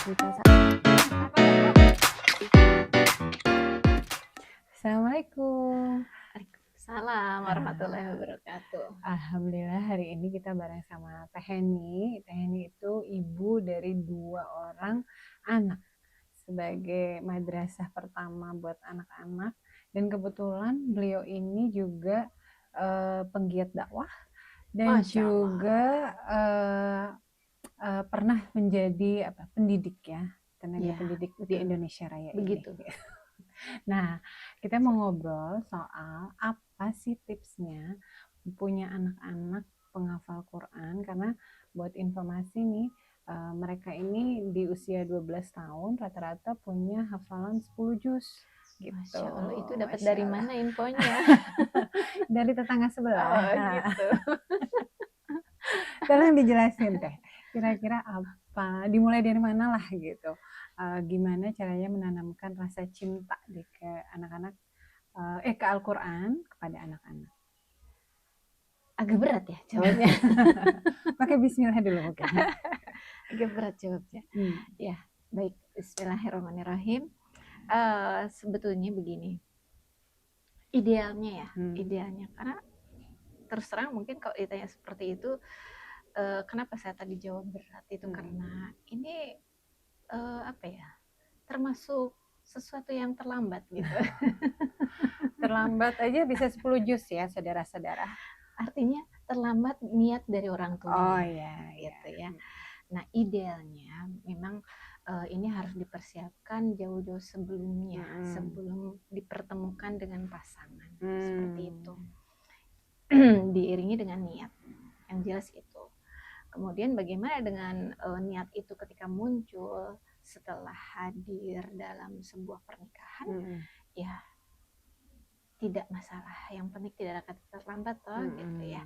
Kita Assalamualaikum. Waalaikumsalam warahmatullahi wabarakatuh. Alhamdulillah hari ini kita bareng sama Teh Heni. Teh Heni itu ibu dari 2 orang anak sebagai madrasah pertama buat anak-anak, dan kebetulan beliau ini juga penggiat dakwah dan Masya Allah. juga pernah menjadi pendidik ya, tenaga Ya, pendidik di betul. Indonesia Raya Begitu. ini. Nah, kita mau ngobrol soal apa sih tipsnya punya anak-anak penghafal Quran, karena buat informasi nih, mereka ini di usia 12 tahun rata-rata punya hafalan 10 juz gitu. Masya Allah, itu dapat Masya dari Allah. mana infonya? Dari tetangga sebelah. Oh, gitu. Tolong dijelasin Teh, kira-kira apa, dimulai dari mana lah gitu. Gimana caranya menanamkan rasa cinta ke anak-anak, ke Al-Quran kepada anak-anak. Agak berat ya jawabnya. Pakai bismillah dulu mungkin. Agak berat jawabnya. Ya, baik. Bismillahirrahmanirrahim. Sebetulnya begini. Idealnya idealnya, karena terus terang mungkin kalau ditanya seperti itu, kenapa saya tadi jawab berat itu karena ini termasuk sesuatu yang terlambat gitu. Terlambat aja bisa 10 juz ya saudara-saudara. Artinya terlambat niat dari orang tua. Oh iya, gitu ya. Nah, idealnya memang ini harus dipersiapkan jauh-jauh sebelumnya, sebelum dipertemukan dengan pasangan. Seperti itu. Diiringi dengan niat. Yang jelas itu. Kemudian bagaimana dengan niat itu ketika muncul setelah hadir dalam sebuah pernikahan? Ya, tidak masalah. Yang penting tidak akan terlambat toh, gitu ya.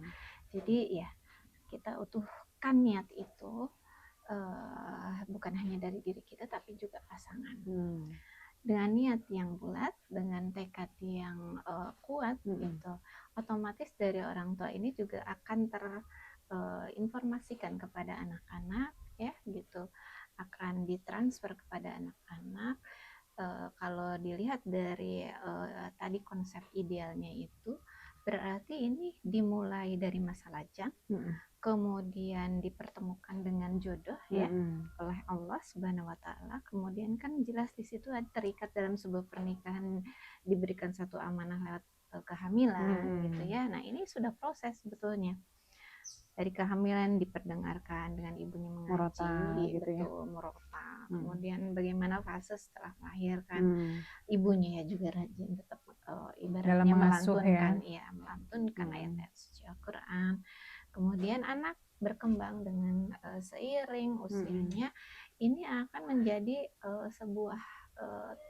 Jadi ya, kita utuhkan niat itu bukan hanya dari diri kita tapi juga pasangan. Dengan niat yang bulat, dengan tekad yang kuat gitu, otomatis dari orang tua ini juga akan terinformasikan kepada anak-anak ya gitu, akan ditransfer kepada anak-anak. Kalau dilihat dari tadi konsep idealnya itu berarti ini dimulai dari masa lajang, kemudian dipertemukan dengan jodoh ya oleh Allah Subhanahu wa taala. Kemudian kan jelas di situ terikat dalam sebuah pernikahan, diberikan satu amanah lewat kehamilan gitu ya. Nah, ini sudah proses sebetulnya. Dari kehamilan diperdengarkan dengan ibunya mengaji gitu ya. Murota. Kemudian bagaimana fase setelah melahirkan, ibunya ya juga rajin tetap ibaratnya melantunkan melantunkan ayat-ayat suci Al-Quran. Kemudian anak berkembang dengan seiring usianya, ini akan menjadi sebuah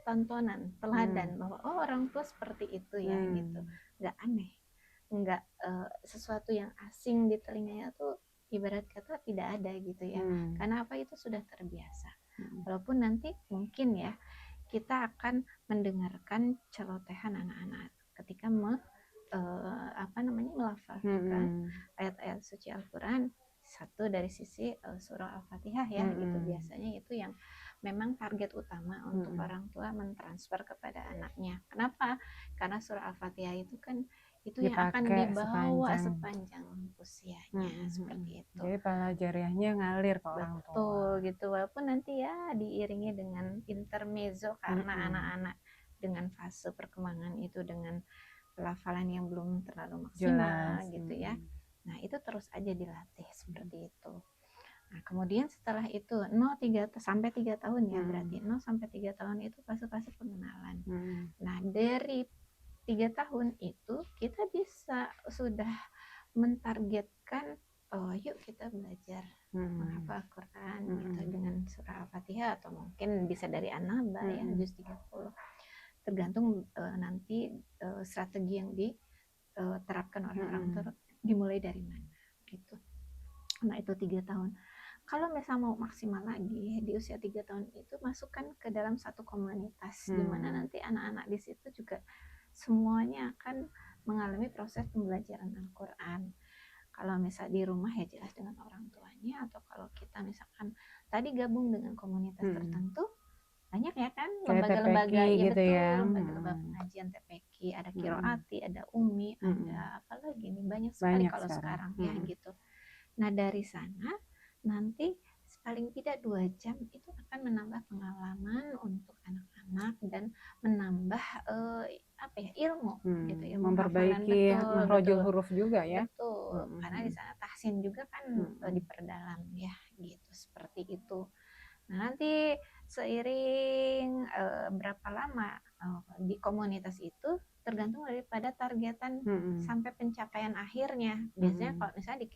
tontonan, teladan bahwa oh orang tua seperti itu ya gitu. Nggak aneh, nggak sesuatu yang asing di telinganya tuh ibarat kata tidak ada gitu ya. Karena apa, itu sudah terbiasa. Walaupun nanti mungkin ya kita akan mendengarkan celotehan anak-anak ketika melafalkan ayat-ayat suci Al-Quran, satu dari sisi surah Al-Fatihah ya gitu. Biasanya itu yang memang target utama untuk orang tua mentransfer kepada anaknya. Kenapa? Karena surah Al-Fatihah itu kan itu yang akan dibawa sepanjang usianya, seperti itu. Jadi pelajariannya ngalir ke orang tua. Betul gitu, walaupun nanti ya diiringi dengan intermezzo karena anak-anak dengan fase perkembangan itu dengan pelafalan yang belum terlalu maksimal gitu ya. Nah, itu terus aja dilatih seperti itu. Nah, kemudian setelah itu 0 sampai 3 tahun ya, berarti 0 sampai 3 tahun itu fase-fase pengenalan. Nah, dari 3 tahun itu kita bisa sudah mentargetkan yuk kita belajar menghafal Al-Quran gitu dengan surah Al-Fatihah, atau mungkin bisa dari An-Naba ya juz 30. Tergantung nanti strategi yang diterapkan oleh orang tua dimulai dari mana gitu. Nah, itu 3 tahun. Kalau misalnya mau maksimal lagi di usia 3 tahun itu masukkan ke dalam satu komunitas di mana nanti anak-anak di situ juga semuanya akan mengalami proses pembelajaran Al-Quran. Kalau misal di rumah ya jelas dengan orang tuanya, atau kalau kita misalkan tadi gabung dengan komunitas tertentu, banyak ya kan Kayak lembaga-lembaga, TPQ ya gitu betul, ya. lembaga-lembaga pengajian TPQ, ada Qiroati, ada Umi, ada apa lagi nih, banyak sekali Banyak kalau sekarang ya sekarang. gitu. Nah dari sana nanti paling tidak 2 jam itu akan menambah pengalaman untuk anak-anak dan menambah apa ya, ilmu gitu, ilmu hafalan, Memperbaiki betul makhrajul betul huruf juga ya. betul, karena di sana tahsin juga kan diperdalam ya gitu, seperti itu. Nah nanti seiring berapa lama di komunitas itu tergantung daripada targetan sampai pencapaian akhirnya. Biasanya kalau misalnya di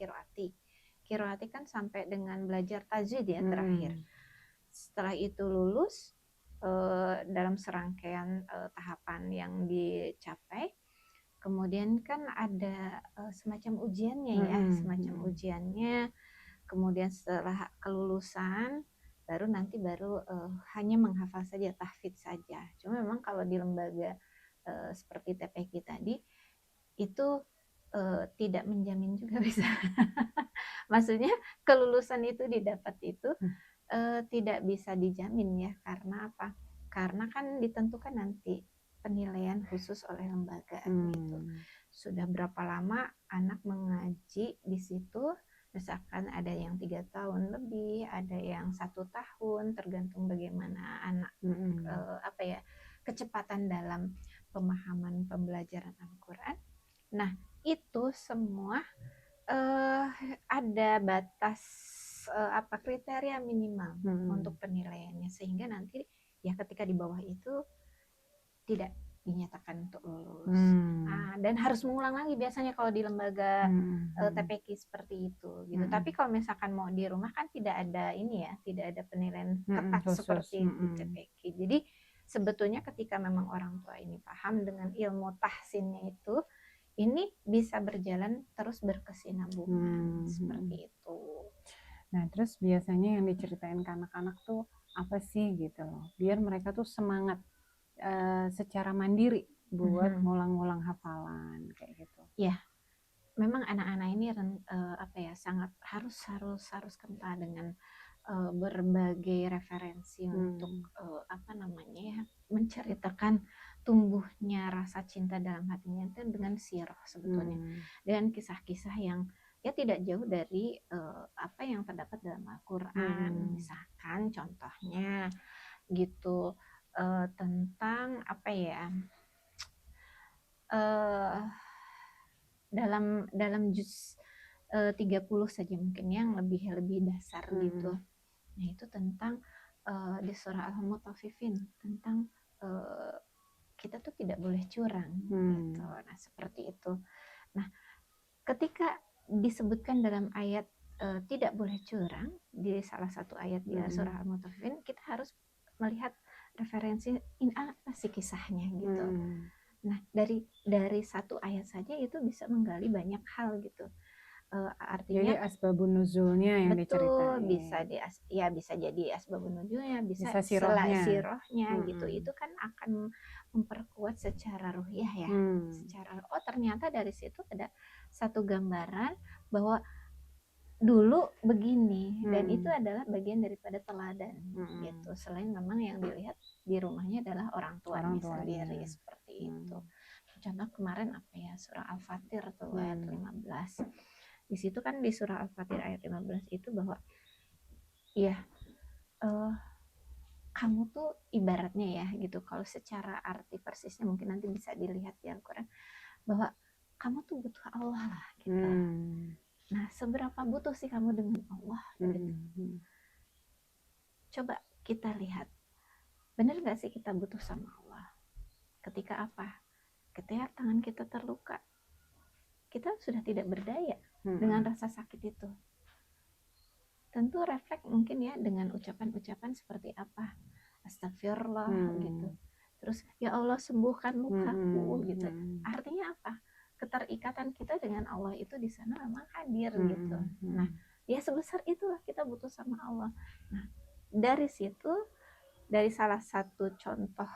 Qiroati kan sampai dengan belajar tajwid ya terakhir. Setelah itu lulus dalam serangkaian tahapan yang dicapai, kemudian kan ada semacam ujiannya ya, semacam ujiannya. Kemudian setelah kelulusan baru hanya menghafal saja, tahfidz saja. Cuma memang kalau di lembaga seperti TPQ tadi itu tidak menjamin juga bisa. Maksudnya kelulusan itu didapat itu tidak bisa dijamin ya, karena apa? Karena kan ditentukan nanti penilaian khusus oleh lembaga gitu. Sudah berapa lama anak mengaji di situ? Misalkan ada yang 3 tahun lebih, ada yang 1 tahun, tergantung bagaimana anak apa ya, kecepatan dalam pemahaman pembelajaran Al-Quran. Nah itu semua ada batas apa kriteria minimal untuk penilaiannya, sehingga nanti ya ketika di bawah itu tidak dinyatakan untuk lulus. Dan harus mengulang lagi biasanya kalau di lembaga TPQ seperti itu gitu. Tapi kalau misalkan mau di rumah kan tidak ada ini ya, tidak ada penilaian ketat seperti di TPQ. Jadi sebetulnya ketika memang orang tua ini paham dengan ilmu tahsinnya itu, ini bisa berjalan terus berkesinambungan seperti itu. Nah terus biasanya yang diceritain ke anak-anak tuh apa sih gitu loh, biar mereka tuh semangat secara mandiri buat ngulang-ngulang hafalan kayak gitu. Ya, memang anak-anak ini apa ya, sangat harus kental dengan berbagai referensi untuk apa namanya ya, menceritakan tumbuhnya rasa cinta dalam hatinya itu dengan sirah sebetulnya, dengan kisah-kisah yang ya tidak jauh dari apa yang terdapat dalam Al-Quran. Misalkan contohnya gitu tentang apa ya, dalam juz 30 saja mungkin yang lebih dasar gitu. Nah itu tentang di surah Al-Mutaffifin tentang kita tuh tidak boleh curang gitu. Nah seperti itu. Nah ketika disebutkan dalam ayat tidak boleh curang di salah satu ayat di surah Al-Mutaffifin, kita harus melihat referensi ini apa sih kisahnya gitu. Nah dari satu ayat saja itu bisa menggali banyak hal gitu. Artinya jadi asbabun nuzulnya yang betul, diceritain. bisa jadi asbabun nuzulnya, bisa sirohnya gitu. Itu kan akan memperkuat secara ruhiyah ya. Secara ternyata dari situ ada satu gambaran bahwa dulu begini, dan itu adalah bagian daripada teladan gitu. Selain memang yang dilihat di rumahnya adalah orang tuanya sendiri seperti itu. Contoh kemarin apa ya, surah Al-Fatir tuh ayat 15. Di situ kan di surah Al-Fatir ayat 15 itu bahwa ya kamu tuh ibaratnya ya gitu, kalau secara arti persisnya mungkin nanti bisa dilihat di Al-Quran, bahwa kamu tuh butuh Allah lah gitu. Nah seberapa butuh sih kamu dengan Allah gitu. Coba kita lihat, benar gak sih kita butuh sama Allah? Ketika apa? Ketika tangan kita terluka, kita sudah tidak berdaya dengan rasa sakit itu. Tentu refleks mungkin ya dengan ucapan-ucapan seperti apa, astagfirullah gitu, terus ya Allah sembuhkan lukaku gitu. Artinya apa? Keterikatan kita dengan Allah itu di sana memang hadir gitu. Nah ya sebesar itulah kita butuh sama Allah. Nah dari situ, dari salah satu contoh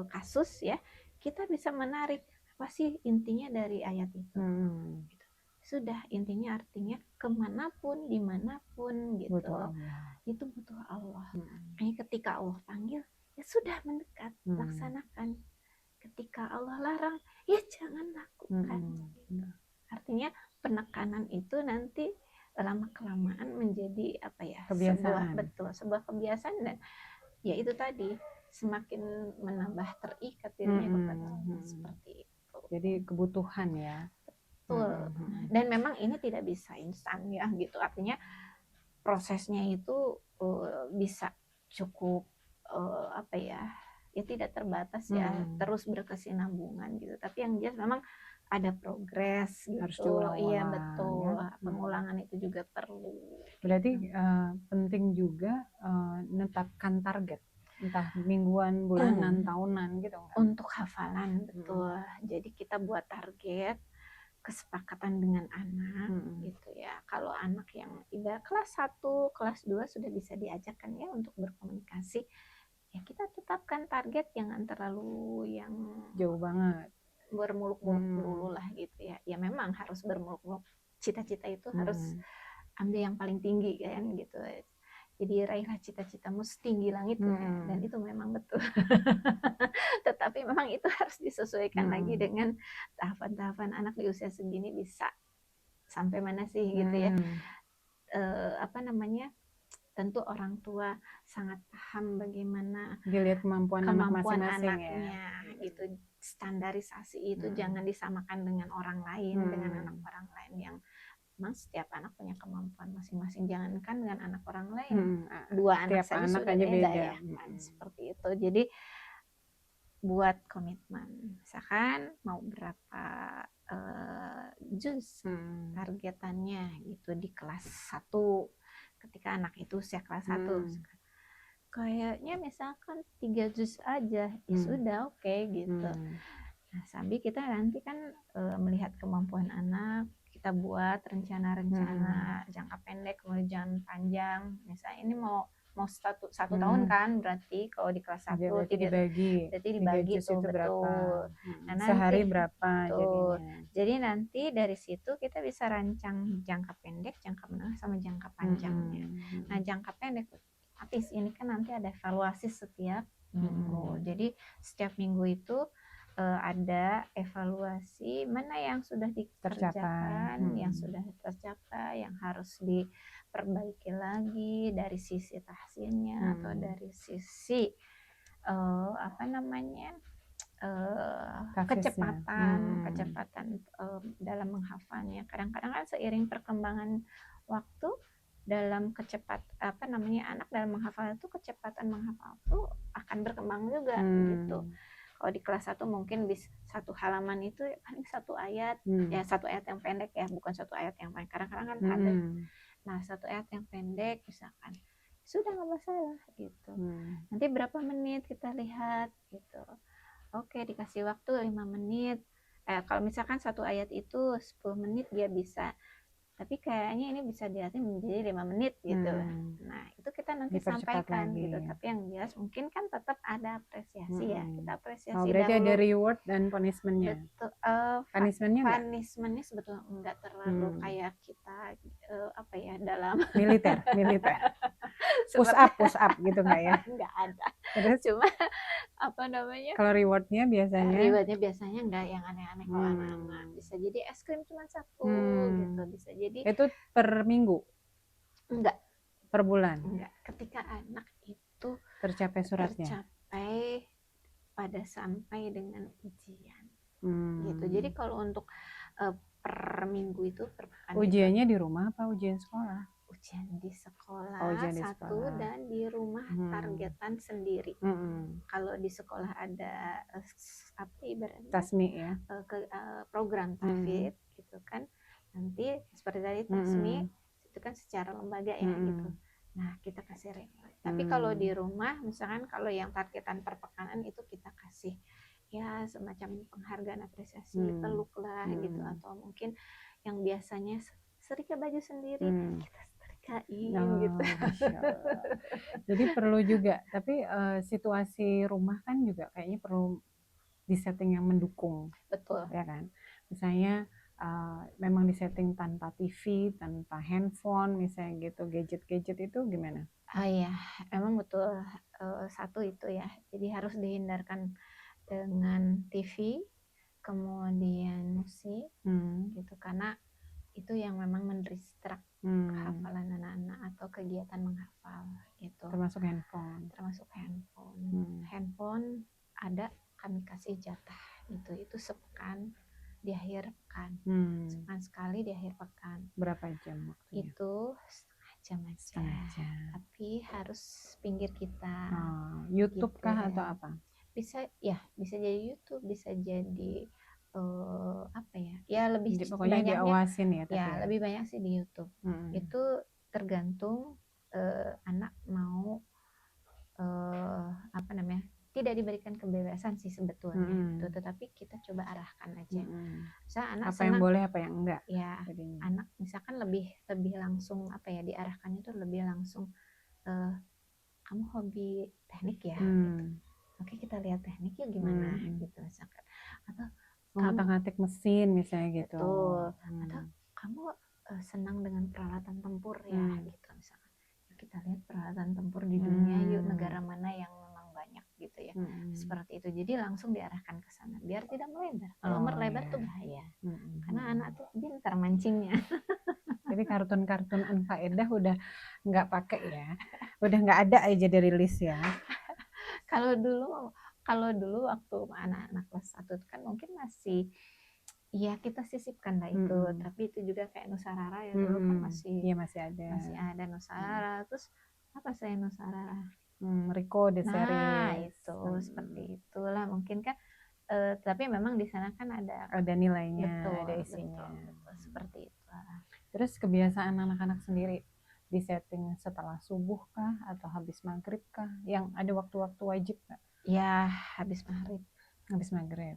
kasus ya, kita bisa menarik apa sih intinya dari ayat itu. Gitu. sudah, intinya artinya kemanapun dimanapun gitu Butuh Allah. itu butuh Allah. Mm-mm. Ini ketika Allah panggil ya sudah mendekat, Mm. laksanakan. Ketika Allah larang ya jangan lakukan. Artinya penekanan itu nanti lama kelamaan menjadi apa ya, Kebiasaan. sebuah kebiasaan, dan ya itu tadi semakin menambah terikat dirinya kepada Allah, seperti itu. Jadi kebutuhan ya. Betul. Dan memang ini tidak bisa instan ya gitu, artinya prosesnya itu bisa cukup apa ya tidak terbatas ya, terus berkesinambungan gitu, tapi yang jelas memang ada progres gitu. Harus diulang-ulang. Iya betul Ya. pengulangan itu juga perlu. Berarti penting juga menetapkan target, entah mingguan, bulanan, tahunan gitu kan? Untuk hafalan betul. Jadi kita buat target, kesepakatan dengan anak gitu ya. Kalau anak yang ibarat kelas 1, kelas 2 sudah bisa diajarkan ya untuk berkomunikasi, ya kita tetapkan target, jangan terlalu yang jauh banget, bermuluk-muluk dulu lah gitu ya. Ya memang harus bermuluk-muluk, cita-cita itu harus ambil yang paling tinggi kan gitu. Jadi raihlah cita-citamu setinggi langit ya. Dan itu memang betul. Tetapi memang itu harus disesuaikan lagi dengan tahapan-tahapan anak di usia segini bisa sampai mana sih gitu ya. Apa namanya? Tentu orang tua sangat paham bagaimana dilihat kemampuan anak masing-masing anaknya ya. Gitu. Standarisasi itu jangan disamakan dengan orang lain, dengan anak orang lain yang memang setiap anak punya kemampuan masing-masing. Jangankan dengan anak orang lain, dua anak saja sudah beda ya. Seperti itu. Jadi buat komitmen, misalkan mau berapa juz targetannya gitu di kelas 1 ketika anak itu usia kelas 1 kayaknya misalkan 3 juz aja ya sudah oke gitu. Nah sambil kita nanti kan melihat kemampuan anak, kita buat rencana-rencana jangka pendek kemudian panjang. Misalnya ini mau satu tahun kan, berarti kalau di kelas 1 berarti dibagi tuh betul. Berapa? Nah, sehari nanti, berapa betul. jadinya. Jadi nanti dari situ kita bisa rancang jangka pendek, jangka menengah sama jangka panjangnya. Nah jangka pendek habis ini kan nanti ada evaluasi setiap minggu. Jadi setiap minggu itu ada evaluasi mana yang sudah dikerjakan, yang sudah tercapai, yang harus diperbaiki lagi dari sisi tahsinnya atau dari sisi apa namanya kecepatan dalam menghafalnya. Kadang-kadang kan seiring perkembangan waktu dalam anak dalam menghafal itu kecepatan menghafal tuh akan berkembang juga gitu. Kalau di kelas 1 mungkin bisa satu halaman itu paling satu ayat, ya satu ayat yang pendek ya, bukan satu ayat yang panjang. Kadang-kadang kan ada. Nah, satu ayat yang pendek misalkan sudah nggak masalah gitu. Nanti berapa menit kita lihat gitu. Oke, dikasih waktu 5 menit. Kalau misalkan satu ayat itu 10 menit dia bisa. Tapi kayaknya ini bisa dilatih menjadi 5 menit gitu. Nah, itu kita nanti sampaikan lagi gitu. Tapi yang jelas mungkin kan tetap ada apresiasi ya. Kita apresiasi berarti dahulu. ada reward dan punishment-nya. Betul. Punishment-nya sebetulnya enggak terlalu kayak kita apa ya dalam militer. push up gitu enggak ya? Enggak ada. Terus cuma apa namanya? Kalau rewardnya biasanya enggak yang aneh-aneh kalau anak-anak. Bisa jadi es krim cuma 1 gitu. Bisa jadi itu per minggu? Enggak. Per bulan? Enggak. Ketika anak itu tercapai suratnya. Tercapai pada sampai dengan ujian. Gitu. Jadi kalau untuk per minggu itu ujiannya di rumah apa ujian sekolah? Ujian di sekolah sekolah. Dan di rumah targetan sendiri. Kalau di sekolah ada apa ibaratnya tasmi ya, program tahfidz gitu kan, nanti seperti tadi tasmi itu kan secara lembaga ya gitu. Nah kita kasih reward. Tapi kalau di rumah misalkan kalau yang targetan perpekanan itu kita kasih ya semacam penghargaan apresiasi, peluk lah gitu, atau mungkin yang biasanya setrika baju sendiri kita gitu. Jadi perlu juga, tapi situasi rumah kan juga kayaknya perlu di setting yang mendukung. Betul. Ya kan, misalnya memang disetting tanpa TV, tanpa handphone misalnya gitu, gadget-gadget itu gimana? Iya, emang betul, satu itu ya, jadi harus dihindarkan dengan TV, kemudian musik gitu, karena itu yang memang mendistrak hafalan anak-anak atau kegiatan menghafal gitu. Termasuk handphone. Handphone ada kami kasih jatah itu sepekan di akhir pekan. Sepekan sekali di akhir pekan. Berapa jam waktunya? Itu setengah jam. Tapi harus pinggir kita. YouTube gitu kah atau apa? Bisa jadi YouTube, bisa jadi apa ya? Ya lebih pokoknya banyaknya diawasin ya, tapi ya lebih banyak sih di YouTube. Itu tergantung anak mau apa namanya? Tidak diberikan kebebasan sih sebetulnya gitu, tetapi kita coba arahkan aja. Misal anak apa yang boleh, apa yang enggak. Ya, anak misalkan lebih langsung apa ya, diarahkannya tuh lebih langsung kamu hobi teknik ya gitu. Oke, kita lihat tekniknya gimana gitu misalkan. Atau mengotak-atik mesin misalnya gitu. Betul. Atau kamu senang dengan peralatan tempur ya gitu misalkan. Kita lihat peralatan tempur di dunia yuk, negara mana yang memang banyak gitu ya. Seperti itu. Jadi langsung diarahkan ke sana biar tidak melebar. Kalau melebar tuh bahaya. Karena anak tuh pintar mancingnya. Jadi kartun-kartun Anfaedah udah nggak pakai ya. Udah nggak ada aja dari list ya. Kalau dulu waktu anak-anak kelas 1 kan mungkin masih ya kita sisipkan lah itu, tapi itu juga kayak Nusarara ya dulu kan masih ada Nusarara. Terus apa saya Nusarara? Rico the series. Itu seperti itulah mungkin kan, tapi memang di sana kan ada nilainya, ada isinya. Betul, seperti itu. Terus kebiasaan anak-anak sendiri di setting setelah subuh kah atau habis maghrib kah? Yang ada waktu-waktu wajib nggak? Ya habis maghrib.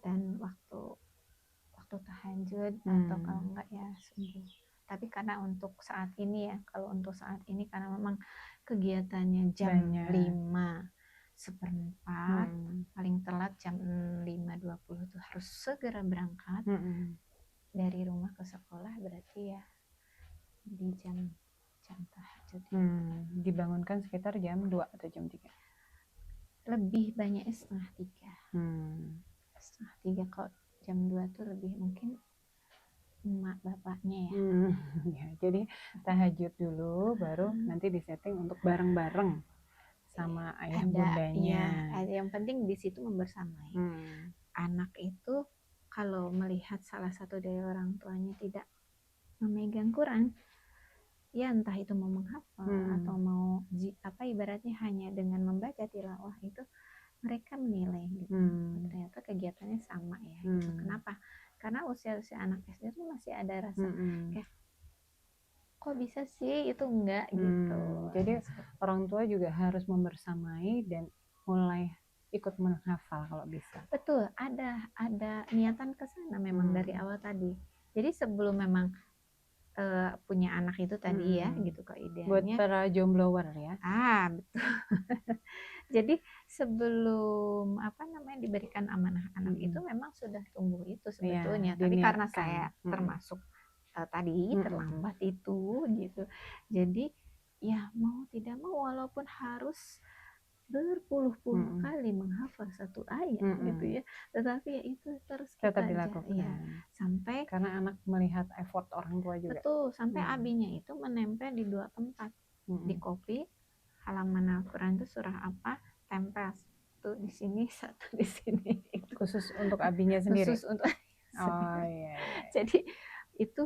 Dan waktu tahajud atau kalau enggak ya subuh. Tapi karena untuk saat ini karena memang kegiatannya jam 5:04, paling telat jam 5:20 tuh harus segera berangkat dari rumah ke sekolah, berarti ya di jam tahajud. Dibangunkan sekitar jam 2 atau jam 3? Lebih banyak 2:30. 2:30. Kalau jam 2 tuh lebih mungkin emak bapaknya ya. Jadi tahajud dulu, baru nanti disetting untuk bareng-bareng sama ayah bundanya. Yang penting di situ membersamai. Anak itu kalau melihat salah satu dari orang tuanya tidak memegang Quran, ya entah itu mau menghafal atau mau ibaratnya hanya dengan membaca tilawah, itu mereka menilai gitu. Ternyata kegiatannya sama ya gitu. Kenapa? Karena usia-usia anak SD itu masih ada rasa kayak kok bisa sih itu enggak gitu. Jadi orang tua juga harus membersamai dan mulai ikut menghafal kalau bisa. Betul, ada niatan ke sana memang dari awal tadi. Jadi sebelum memang punya anak itu tadi ya gitu kok idealnya. Buat para jomblower ya. Betul. Jadi sebelum diberikan amanah anak itu memang sudah tumbuh itu sebetulnya. Tapi karena saya termasuk tadi terlambat itu gitu. Jadi ya mau tidak mau walaupun harus berpuluh-puluh kali menghafal satu ayat gitu ya, tetapi ya itu terus tetap dilakukan ya, sampai karena anak melihat effort orang tua juga. Betul, sampai abinya itu menempel di 2 tempat, di copy halaman Al-Quran itu surah apa, tempel satu di sini, satu di sini. Khusus untuk abinya sendiri. Khusus untuk iya. Jadi itu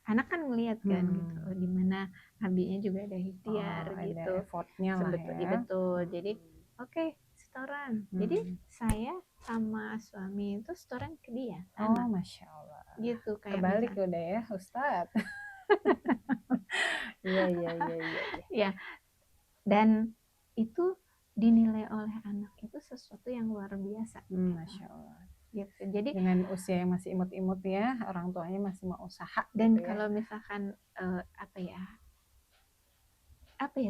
anak kan melihat kan gitu, di mana abinya juga ada ikhtiar gitu. Ada effortnya lah ya. Betul. Jadi oke, setoran. Jadi saya sama suami itu setoran ke dia. Masya Allah. Gitu kayak kebalik udah ya Ustadz. Iya. Dan itu dinilai oleh anak itu sesuatu yang luar biasa. Masya Allah. Gitu. Jadi dengan usia yang masih imut-imut ya, orang tuanya masih mau usaha. Dan gitu kalau misalkan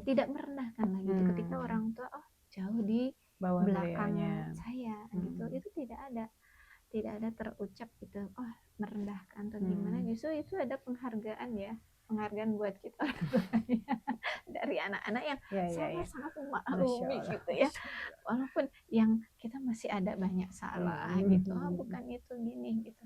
tidak merendahkan lagi gitu, ketika orang tua jauh di bawah belakang saya gitu, itu tidak ada terucap gitu merendahkan atau gimana, itu ada penghargaan buat kita orang tuanya dari anak-anak yang sangat-sangat memaklumi gitu ya, walaupun yang kita masih ada banyak salah gitu, bukan itu gini gitu.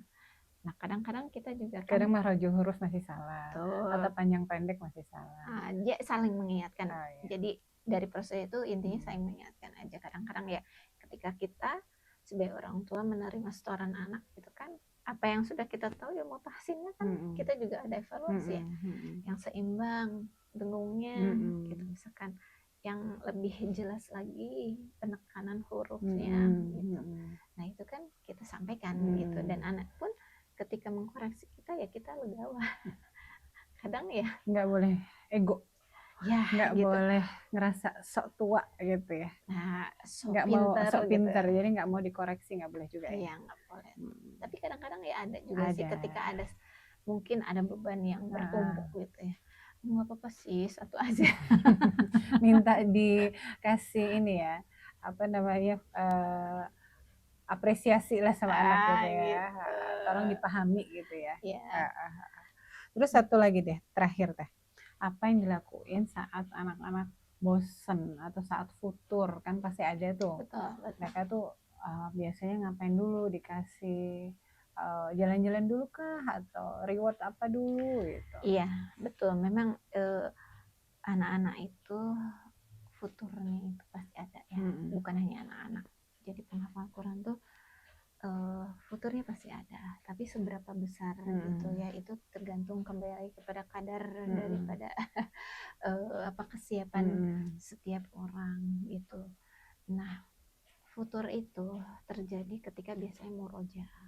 Nah kadang-kadang kita juga kadang maraju huruf masih salah, atau panjang pendek masih salah. Dia saling mengingatkan. Jadi dari proses itu intinya saling mengingatkan aja. Kadang-kadang ya ketika kita sebagai orang tua menerima setoran anak gitu kan, apa yang sudah kita tahu ya mau tahsinnya kan kita juga ada evaluasi ya, yang seimbang dengungnya gitu, misalkan yang lebih jelas lagi penekanan hurufnya gitu. Nah itu kan kita sampaikan gitu, dan anak pun ketika mengkoreksi kita ya kita legawa. Kadang ya nggak boleh ego ya, nggak gitu. Boleh ngerasa sok tua gitu ya. Nah, nggak mau sok pintar gitu. Jadi nggak mau dikoreksi, nggak boleh juga ya. Iya, nggak boleh. Tapi kadang-kadang ya ada juga sih ketika ada mungkin ada beban yang bertumpuk gitu ya. Nggak apa-apa sih, satu aja. Minta dikasih ini ya, apa namanya, apresiasi lah sama anak gitu ya. Gitu. Tolong dipahami gitu ya. Terus satu lagi deh, terakhir teh. Apa yang dilakuin saat anak-anak bosen atau saat futur, kan pasti ada tuh. Betul. Mereka tuh biasanya ngapain dulu, dikasih jalan-jalan dulu kah atau reward apa dulu gitu. Iya, betul. Memang anak-anak itu futurnya itu pasti ada ya. Bukan hanya anak-anak. Jadi penghafal Quran tuh futurnya pasti ada, tapi seberapa besar gitu ya, itu tergantung kembali kepada kadar daripada kesiapan setiap orang gitu. Nah futur itu terjadi ketika biasanya murojaah.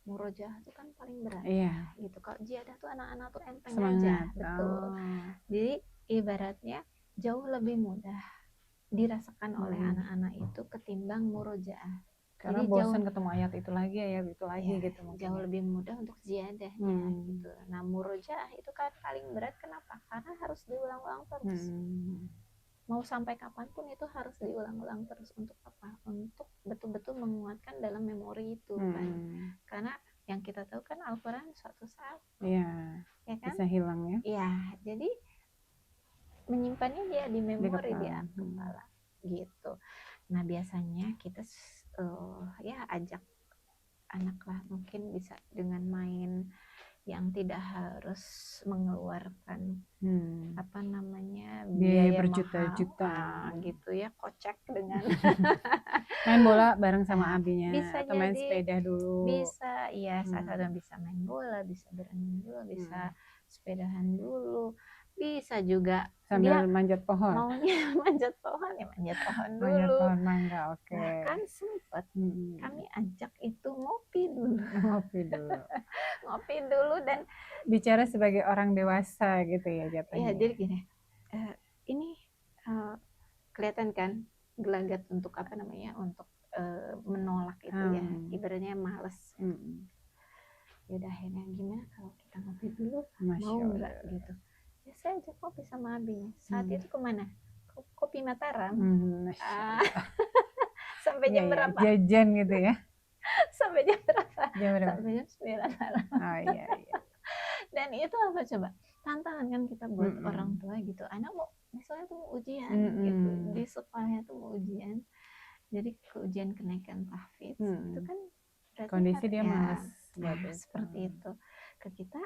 Murojaah itu kan paling berat gitu. Kalau jiadah tuh anak-anak tuh enteng aja, betul. Jadi ibaratnya jauh lebih mudah dirasakan oleh anak-anak itu ketimbang murojaah. Karena jadi bosan ketemu ayat itu lagi gitu. Jauh lebih mudah untuk ziyadahnya gitu. Nah murojaah itu kan paling berat. Kenapa? Karena harus diulang-ulang terus. Mau sampai kapanpun itu harus diulang-ulang terus. Untuk apa? Untuk betul-betul menguatkan dalam memori itu kan. Karena yang kita tahu kan Al-Quran suatu saat ya kan? Bisa hilang ya. Iya, jadi menyimpannya dia di memori, di kepala gitu. Nah biasanya kita ya ajak anak lah, mungkin bisa dengan main yang tidak harus mengeluarkan apa namanya biaya berjuta-juta gitu ya, kocek dengan main bola bareng sama abinya, bisa atau main sepeda dulu. Bisa, iya, saat bisa main bola, bisa berenang dulu, bisa sepedahan dulu, bisa juga sambil manjat pohon. Maunya manjat pohon ya manjat pohon dulu. Manjat pohon mangga, oke. Bahkan sempat kami ajak itu ngopi dulu. Ngopi dulu dan bicara sebagai orang dewasa gitu ya jatuhnya. Iya, jadi gini, ini kelihatan kan gelagat untuk apa namanya, untuk menolak itu ya, ibaratnya males. Yaudah akhirnya gimana kalau kita ngopi dulu, mau nggak gitu. Ya saya ajak kopi sama abinya. Saat itu kemana? Kopi Mataram. Sampai jam berapa? Jajan gitu ya. Sampai jam berapa? Sampai jam 9 malam. Iya. Dan itu apa coba? Tantangan kan kita buat orang tua gitu. Anak mau misalnya tuh mau ujian gitu. Di sekolahnya tuh mau ujian. Jadi ujian kenaikan tahfidz itu kan kondisi dia malas seperti itu. Ke kita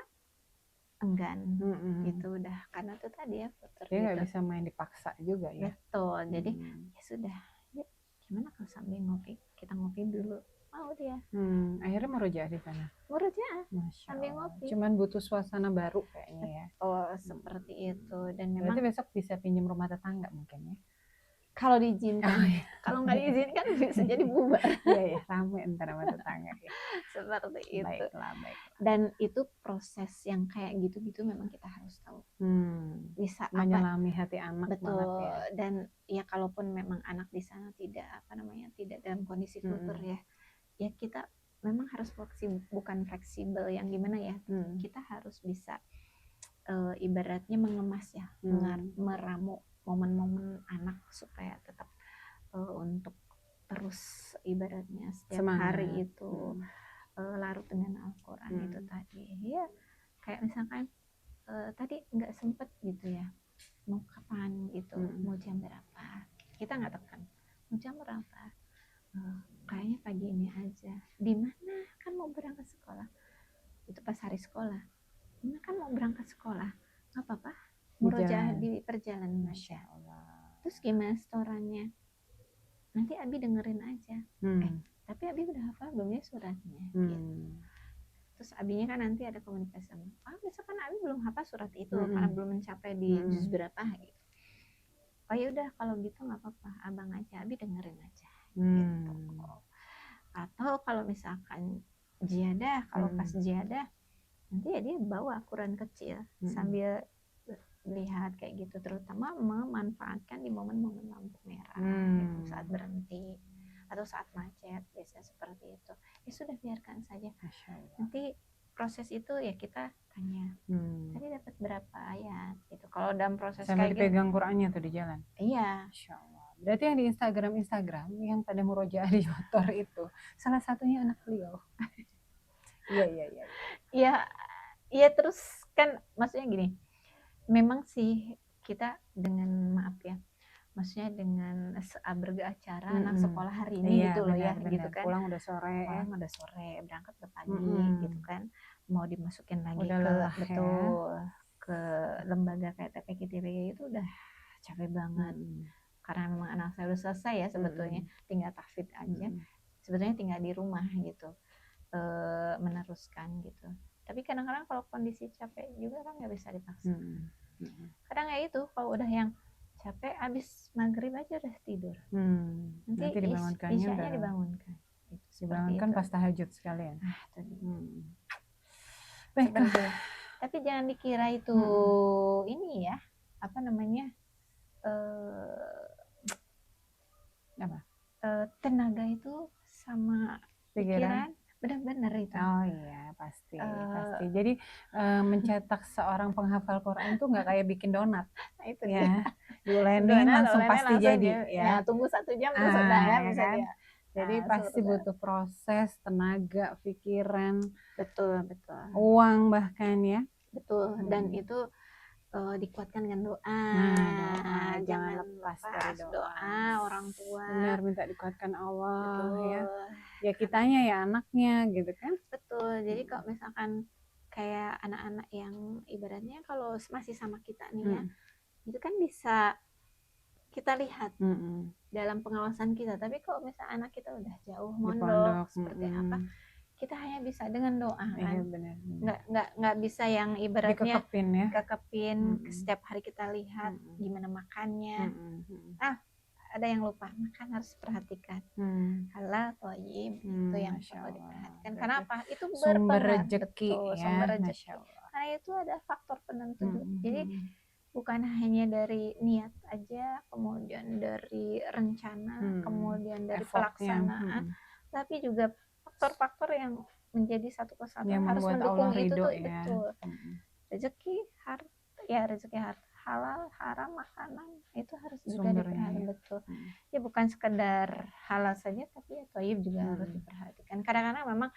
enggan gitu udah, karena itu tadi ya futur dia nggak bisa main dipaksa juga ya. Betul. Jadi ya sudah, yuk gimana kalau sambil ngopi, kita ngopi dulu, mau dia. Akhirnya murojaah di sana. Murojaah sambil ngopi. Cuman butuh suasana baru kayaknya ya. Seperti itu. Dan memang berarti besok bisa pinjam rumah tetangga mungkin ya. Kalau diizinkan, kalau nggak diizinkan bisa jadi bubar. Iya, rame entar sama tetangga. Ya. Seperti itu. Baiklah. Dan itu proses yang kayak gitu-gitu memang kita harus tahu. Bisa menyelami hati anak. Betul. Banget ya. Dan ya kalaupun memang anak di sana tidak tidak dalam kondisi futur ya kita memang harus bukan fleksibel yang gimana ya. Kita harus bisa ibaratnya mengemas ya, meramu momen-momen anak supaya tetap untuk terus ibaratnya setiap semangat. Hari itu larut dengan Al-Quran itu tadi ya. kita nggak tekan. Jam berapa? Kayaknya pagi ini aja. Di mana? Kan mau berangkat sekolah. Itu pas hari sekolah. Mana kan mau berangkat sekolah. Nggak apa-apa. Murojaah di perjalanan. Masya Allah. Terus gimana setorannya? Nanti Abi dengerin aja. Tapi Abi udah hafal belum ya suratnya? Gitu. Terus Abinya kan nanti ada komunikasi sama, misalkan Abi belum hafal surat itu karena belum mencapai di juz berapa gitu. Oh ya udah kalau gitu nggak apa-apa, abang aja, Abi dengerin aja. Gitu. Atau kalau misalkan jiadah, kalau pas jiadah nanti ya dia bawa Quran kecil sambil lihat kayak gitu, terutama memanfaatkan di momen-momen lampu merah gitu, saat berhenti atau saat macet, biasanya seperti itu. Ya sudah, biarkan saja. Nanti proses itu ya kita tanya, tadi dapat berapa ayat gitu. Kalau dalam proses sambil kayak dipegang Qurannya tuh di jalan. Iya. Masya Allah. Berarti yang di Instagram yang pada murojaah di motor itu salah satunya anak beliau. Iya, terus kan maksudnya gini, memang sih kita dengan maaf ya, maksudnya dengan bergeacara anak sekolah hari ini gitu loh ya, gitu kan. Pulang udah sore, berangkat udah pagi gitu kan, mau dimasukin lagi udah ke lelah, ke lembaga kayak TPQ itu udah capek banget. Karena memang anak saya udah selesai ya sebetulnya, tinggal tahfidz aja. Sebetulnya tinggal di rumah gitu, meneruskan gitu. Tapi kadang-kadang kalau kondisi capek juga kan nggak bisa dipaksa. Kadang ya itu, kalau udah yang capek abis maghrib aja udah tidur. Nanti isyanya dibangunkan. Dibangunkan pas tahajud sekalian. Tapi jangan dikira itu ini ya, apa namanya, tenaga itu sama pikiran benar-benar itu. Oh iya, pasti. Jadi mencetak seorang penghafal Quran itu nggak kayak bikin donat. Nah, itu ya. Diulenin langsung pasti jadi ya. Tunggu 1 jam terus udah ya bisa kan? dia. Jadi pasti butuh proses, tenaga, pikiran, betul. uang bahkan ya. Betul. Dan itu dikuatkan dengan doa. Jangan lepas dari doa orang tua. Benar, minta dikuatkan Allah. Betul. Ya kitanya ya anaknya gitu kan. Betul. Jadi kalau misalkan kayak anak-anak yang ibaratnya kalau masih sama kita nih ya, itu kan bisa kita lihat dalam pengawasan kita. Tapi kalau misalnya anak kita udah jauh mondok seperti apa, kita hanya bisa dengan doa kan. Nggak bisa yang ibaratnya kekepin setiap hari kita lihat gimana makannya. Ada yang lupa makan, harus perhatikan halal, thayyib, itu yang perlu diperhatikan. Karena apa? Itu sumber rezeki ya. Sumber rezeki. Karena itu ada faktor penentu. Jadi bukan hanya dari niat aja, kemudian dari rencana, kemudian dari pelaksanaan, tapi juga faktor-faktor yang menjadi satu kesatuan yang harus mendukung itu tuh ya. Betul. Rezeki rezeki halal, haram, makanan itu harus juga diperhatikan. Betul. Ya bukan sekedar halal saja, tapi ya thayyib juga harus diperhatikan. Kadang-kadang memang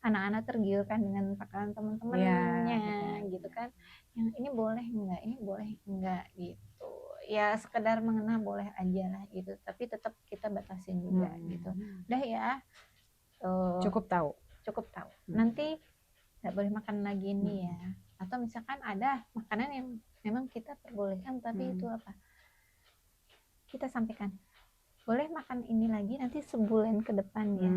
anak-anak tergiurkan dengan makanan teman-temannya gitu kan. Yang ini boleh enggak gitu. Ya sekedar mengenal boleh aja lah gitu, tapi tetap kita batasin juga gitu. Udah ya. Cukup tahu. Nanti nggak boleh makan lagi ini ya. Atau misalkan ada makanan yang memang kita perbolehkan, tapi itu apa? Kita sampaikan. Boleh makan ini lagi nanti sebulan ke depan ya.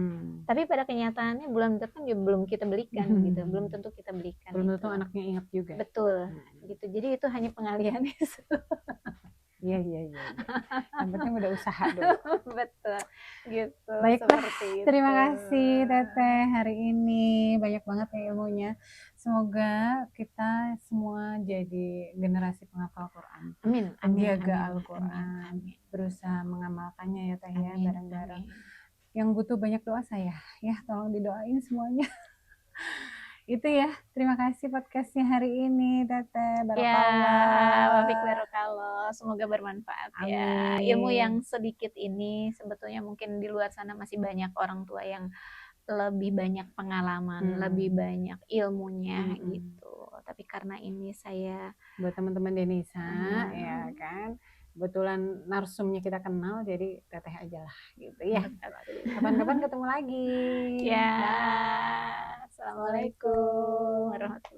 Tapi pada kenyataannya bulan depan juga belum kita belikan gitu. Belum tentu kita belikan. Belum tentu anaknya ingat juga. Betul. Gitu. Jadi itu hanya pengalihan isu. Iya. Yang penting udah usaha dulu. Betul. Gitu. Baiklah, terima kasih Teteh hari ini. Banyak banget ya ilmunya. Semoga kita semua jadi generasi penghafal Quran. Amin. Menjaga Al-Quran. Berusaha mengamalkannya ya Teh ya, bareng-bareng. Yang butuh banyak doa saya. Ya, tolong didoain semuanya. Itu ya, terima kasih podcastnya hari ini Teteh. Barakallah. Semoga bermanfaat. Amin. Ya. Ilmu yang sedikit ini sebetulnya mungkin di luar sana masih banyak orang tua yang lebih banyak pengalaman, lebih banyak ilmunya gitu. Tapi karena ini saya buat teman-teman Denisa ya kan, kebetulan narsumnya kita kenal, jadi teteh aja lah gitu ya. Kapan-kapan ketemu lagi. Ya, Dah. assalamualaikum warahmatullahi